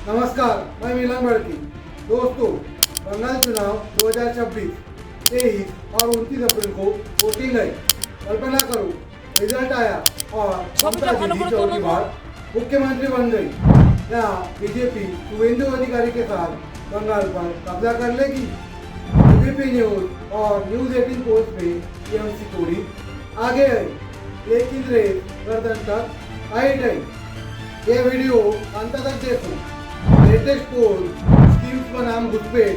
नमस्कार, मैं मिलन बड़की। दोस्तों, बंगाल चुनाव 2026 23 और 29 अप्रैल को वोटिंग है। कल्पना करो, रिजल्ट आया और ममता दीदी चौथी बार मुख्यमंत्री बन गई। यहाँ बीजेपी शुभेंदु अधिकारी के साथ बंगाल पर कब्जा कर लेगी। बीजेपी न्यूज और न्यूज 18 पोस्ट पे टीएमसी थोड़ी आगे है, लेकिन रेस गर्दन तक टाइट है। ये वीडियो अंत तक देखो। लेटेस्ट पोल, स्कीम्स बनाम घुसपैठ,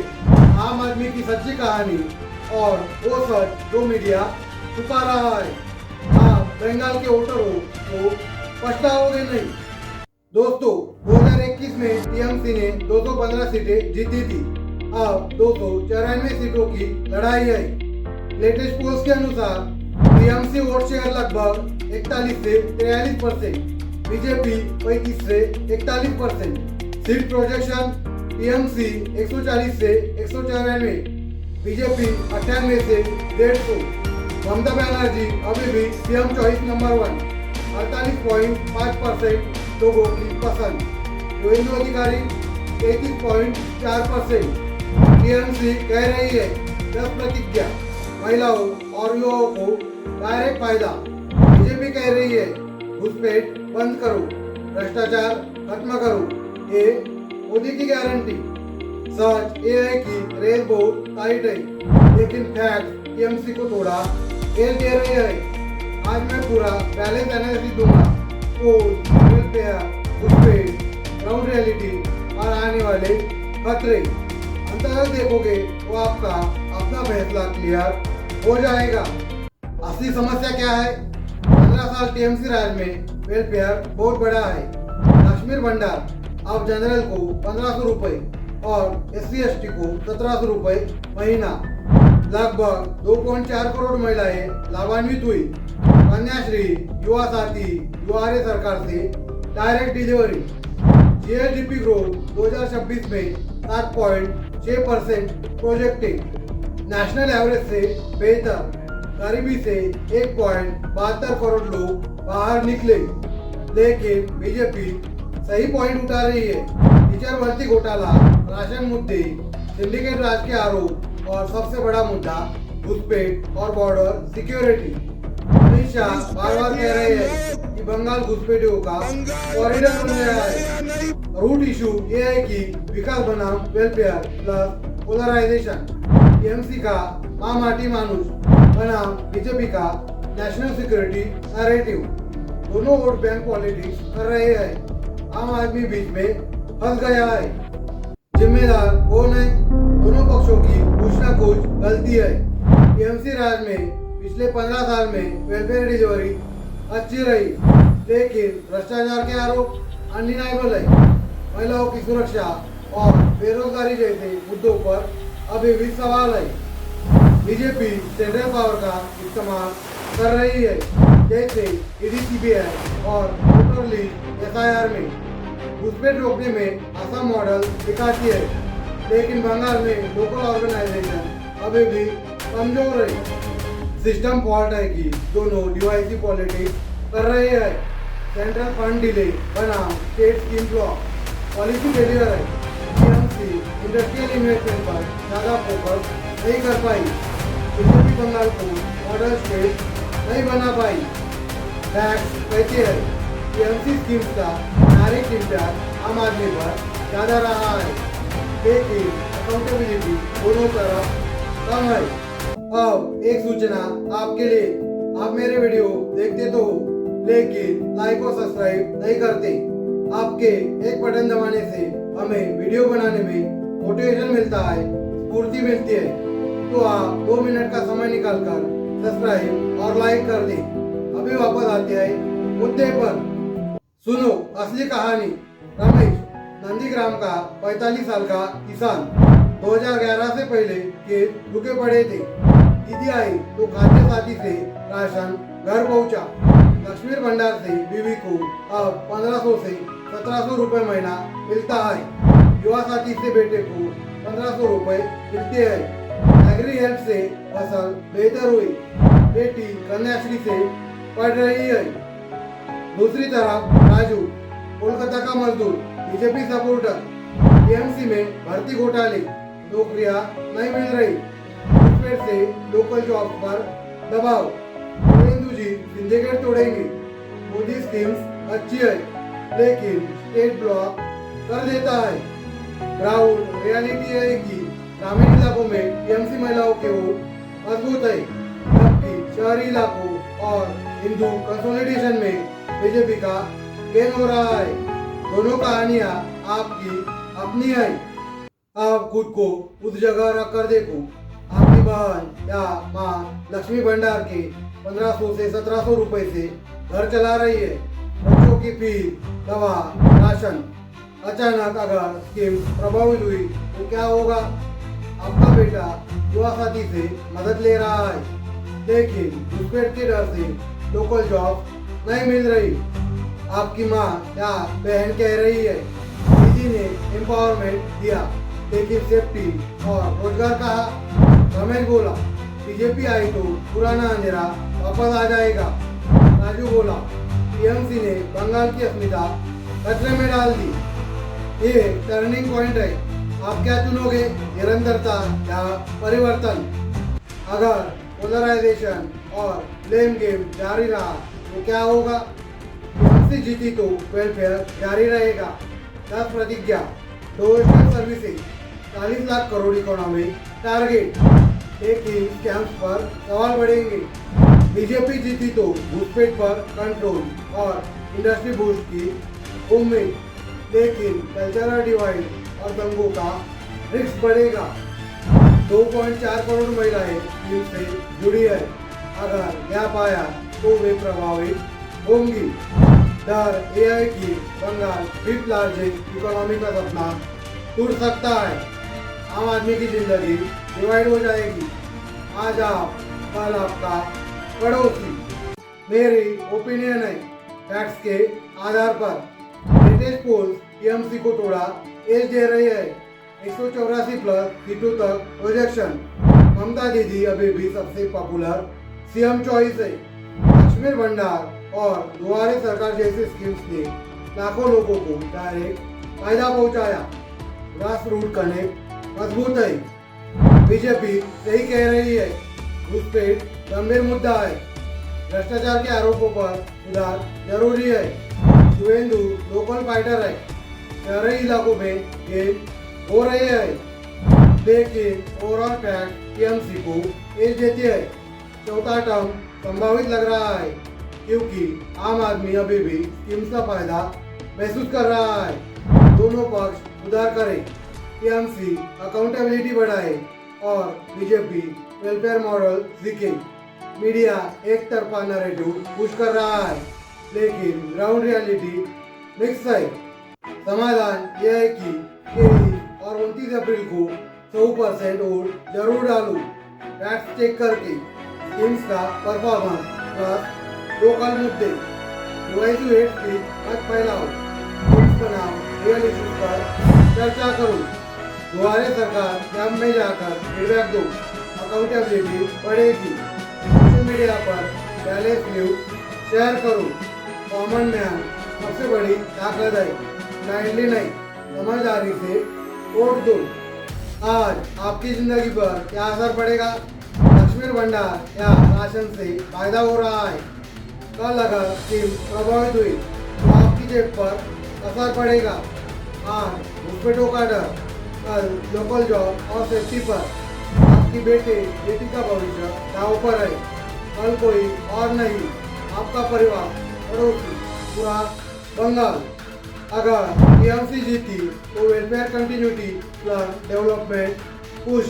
आम आदमी की सच्ची कहानी और वो सच जो मीडिया छुपा रहा है। आप बंगाल के वोटर हो तो पछताओगे नहीं। दोस्तों, 2021 में टीएमसी ने 215 सीटें जीती थी। अब 294 सीटों की लड़ाई है। लेटेस्ट पोल्स के अनुसार टीएमसी वोट शेयर लगभग 41 से 43%, बीजेपी 35 से 41%। सीट प्रोजेक्शन टीएमसी 140 से 194, बीजेपी 98 से 150। ममता बनर्जी अभी भी सीएम चॉइस नंबर 1, 48.5% लोगों की पसंद। शुभेंदु अधिकारी 33.4%। टीएमसी कह रही है 10 प्रतिज्ञा, महिलाओं और युवाओं को डायरेक्ट फायदा। बीजेपी कह रही है घुसपैठ बंद करो, भ्रष्टाचार खत्म करो, ये मोदी की गारंटी। सच ये है कि रेस बहुत टाइट है, लेकिन फैक्ट टीएमसी को थोड़ा खेल दे रही है। आज मैं पूरा बैलेंस एनालिसिस दूंगा। वेलफेयर, घुसपैठ, ग्राउंड रियलिटी और आने वाले खतरे। अंततः देखोगे तो आपका अपना फैसला क्लियर हो जाएगा। असली समस्या क्या है? 15 साल टीएमसी राज में वेलफेयर बहुत बड़ा है। कश्मीर भंडार अब जनरल को 1500 रुपए और SC/ST को 1700 रुपए महीना। लगभग 2.4 करोड़ महिलाएं लाभान्वित हुई। कन्याश्री, युवा साथी, युवारे सरकार से डायरेक्ट डिलीवरी। GDP ग्रोथ 2026 में 7.6% प्रोजेक्टेड, नेशनल एवरेज से बेहतर। गरीबी से 1.72 करोड़ लोग बाहर निकले। लेकिन बीजेपी सही पॉइंट उठा रही है। टीचर भर्ती घोटाला, राशन मुद्दे, सिंडिकेट राज के आरोप और सबसे बड़ा मुद्दा घुसपैठ और बॉर्डर सिक्योरिटी। अमित शाह बार-बार कह रहे हैं कि बंगाल घुसपैठियों का कॉरिडोर बन गया है। रूट इशू ये है कि विकास बनाम वेलफेयर प्लस पोलराइजेशन। टीएमसी का माटी मानुष बनाम बीजेपी का नेशनल सिक्योरिटी नैरेटिव। दोनों वोट बैंक पॉलिटिक्स कर रहे हैं। आम आदमी बीच में फंस गया है। जिम्मेदार कौन है? दोनों पक्षों की कुछ न कुछ गलती है। टीएमसी राज में पिछले 15 साल में वेलफेयर डिलीवरी अच्छी रही, लेकिन भ्रष्टाचार के आरोप अनडिनाइबल है। महिलाओं की सुरक्षा और बेरोजगारी जैसे मुद्दों पर अभी भी सवाल है। बीजेपी सेंट्रल पावर का इस्तेमाल कर रही है, जैसे ईडी, सीबीआई और वोटर लिस्ट SIR में। घुसपैठ रोकने में असम मॉडल दिखाती है, लेकिन बंगाल में लोकल ऑर्गेनाइजेशन अभी भी कमजोर है। सिस्टम फॉल्ट है कि दोनों डिवाइसिव पॉलिटिक्स कर रहे हैं। सेंट्रल फंड डिले बनाम state scheme block, policy failure है। टीएमसी इंडस्ट्रियल इन्वेस्टमेंट पर ज़्यादा फोकस नहीं कर पाई। बीजेपी बंगाल को मॉडल स्टेट नहीं बना पाई। फैक्ट्स कहते हैं टीएमसी स्कीम्स का डायरेक्ट इम्पैक्ट आम आदमी पर ज़्यादा रहा है, लेकिन अकाउंटेबिलिटी दोनों तरफ कम है। अब एक सूचना आपके लिए, आप मेरे वीडियो देखते तो हो, लेकिन लाइक और सब्सक्राइब नहीं करते। आपके एक बटन दबाने से हमें वीडियो बनाने में मोटिवेशन मिलता है, स्फूर्ति मिलती है। तो आप 2 मिनट का समय निकालकर सब्सक्राइब और लाइक कर दें। अभी वापस आते हैं मुद्दे पर। सुनो असली कहानी। रमेश नंदीग्राम का 45 साल का किसान 2011 से पहले के रुके पड़े थे। दीदी आई तो खाद्य साथी से राशन घर पहुंचा। कश्मीर भंडार से बीवी को अब 1500 से 1700 रुपए महीना मिलता है। युवा साथी से बेटे को 1500 रुपए मिलते हैं। एग्री हेल्प से फसल बेहतर हुई। बेटी कन्याश्री से पढ़ रही है। दूसरी तरफ राजू कोलकाता का मजदूर बीजेपी सपोर्टर टीएमसी में भर्ती घोटाले, नौकरियां नहीं मिल रही, घुसपैठ से लोकल जॉब पर दबाव, सुवेंदु जी सिंडिकेट तोड़ेंगे, मोदी स्कीम्स अच्छी है लेकिन स्टेट ब्लॉक कर देता है। ग्राउंड रियलिटी है कि ग्रामीण इलाकों में टीएमसी महिलाओं के वोट मजबूत है, जबकि शहरी इलाकों और हिंदू कंसोलिडेशन में बीजेपी का गेन हो रहा है। दोनों कहानियां आपकी अपनी है। आप खुद को उस जगह रख कर देखो। आपकी बहन या माँ लक्ष्मी भंडार के 1500 से 1700 रुपए से घर चला रही है, बच्चों की फीस, दवा, राशन। अचानक अगर स्कीम प्रभावित हुई तो क्या होगा? आपका बेटा युवा साथी से मदद ले रहा है, लेकिन घुसपैठ के डर से लोकल जॉब नहीं मिल रही। आपकी माँ या बहन कह रही है दीदी ने एम्पावरमेंट दिया लेकिन सेफ्टी और रोजगार कहा। रमेश बोला बीजेपी आई तो पुराना अंधेरा वापस आ जाएगा। राजू बोला टीएमसी ने बंगाल की अस्मिता खतरे में डाल दी। ये टर्निंग पॉइंट है। आप क्या चुनोगे, निरंतरता या परिवर्तन? अगर पोलराइजेशन और ब्लेम गेम जारी रहा तो क्या होगा? टीएमसी जीती तो वेलफेयर जारी रहेगा। 10 प्रतिज्ञा, domestic services, 40 lakh crore economy target, लेकिन स्कैम्स पर सवाल बढ़ेंगे। बीजेपी जीती तो घुसपैठ पर कंट्रोल और इंडस्ट्री बूस्ट की उम्मीद, लेकिन कल्चरल डिवाइड और दंगों का रिस्क बढ़ेगा। 2.4 करोड़ महिलाएं स्कीम से जुड़ी है। अगर यह पाया तो वे प्रभावित होंगी। डर एआई की बंगाल 5th लार्जेस्ट इकोनॉमी का सपना टूट सकता है। आम आदमी की जिंदगी डिवाइड हो जाएगी। आज आप, कल आपका पड़ोसी। मेरी ओपिनियन है फैक्ट्स के आधार पर। लेटेस्ट पोल टीएमसी को थोड़ा एज दे रही है। 184 प्लस सीटों तक प्रोजेक्शन। ममता दीदी अभी भी सबसे पॉपुलर सीएम चॉइस है। लक्ष्मी भंडार और दुआरे सरकार जैसे स्कीम्स ने लाखों लोगों को डायरेक्ट फायदा पहुंचाया। ग्रास रूट कनेक्ट मजबूत है। बीजेपी सही कह रही है, घुसपैठ गंभीर मुद्दा है। भ्रष्टाचार के आरोपों पर सुधार जरूरी है। सुवेंदु लोकल फाइटर है। शहरी इलाकों में गेम हो रहे हैं, लेकिन ओवरऑल फैक्ट टीएमसी को एज देती है। चौथा टर्म संभावित लग रहा है क्योंकि आम आदमी अभी भी स्कीम्स का फायदा महसूस कर रहा है। दोनों पक्ष सुधार करें, टीएमसी अकाउंटेबिलिटी बढ़ाए और बीजेपी वेलफेयर मॉडल सीखे। मीडिया एक तरफा नैरेटिव पुश कर रहा है, लेकिन ग्राउंड रियलिटी मिक्स है। समाधान यह है कि 23 और 29 अप्रैल को 100% वोट जरूर डालो। फैक्ट्स चेक करके स्कीम्स का परफॉर्मेंस प्लस लोकल मुद्दे, डिवाइसिव हेट स्पीच मत फैलाओ। स्कीम्स बनाओ, रियल इश्यूज पर चर्चा करो। दुआरे सरकार कैंप में जाकर फीडबैक दो, अकाउंटेबिलिटी बढ़ेगी। सोशल मीडिया पर बैलेंस न्यूज शेयर करो। कॉमन मैन सबसे बड़ी ताकत है, काइंडली नहीं, समझदारी से वोट दो। आज आपकी जिंदगी पर क्या असर पड़ेगा? लक्ष्मी भंडार या राशन से फायदा हो रहा है। कल अगर स्कीम प्रभावित हुई तो आपकी जेब पर असर पड़ेगा। आज घुसपैठों का डर, कल लोकल जॉब और सेफ्टी पर। आपकी बेटी का भविष्य दांव पर है। कल कोई और नहीं, आपका परिवार, पड़ोसी, पूरा बंगाल। अगर टीएमसी जीती तो welfare continuity plus development push.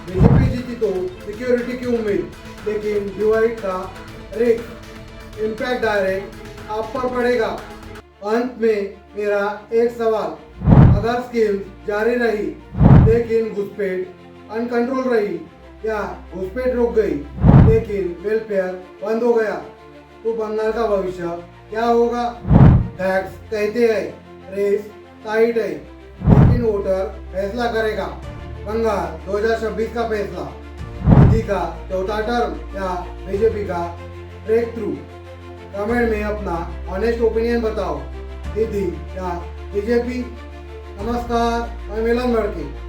BJP जीती तो सिक्योरिटी की उम्मीद, लेकिन डिवाइड का रिस्क। इम्पैक्ट डायरेक्ट आप पर पड़ेगा। अंत में मेरा एक सवाल, अगर स्कीम जारी रही लेकिन घुसपैठ अनकंट्रोल रही, या घुसपैठ रुक गई लेकिन वेलफेयर बंद हो गया, तो बंगाल का भविष्य क्या होगा? फैक्ट्स कहते हैं रेस टाइट है, लेकिन वोटर फैसला करेगा। बंगाल 2026 का फैसला, दीदी का चौथा टर्म या बीजेपी का ब्रेक थ्रू? कमेंट में अपना ऑनेस्ट ओपिनियन बताओ, दीदी या बीजेपी। नमस्कार, मैं मिलन लड़की।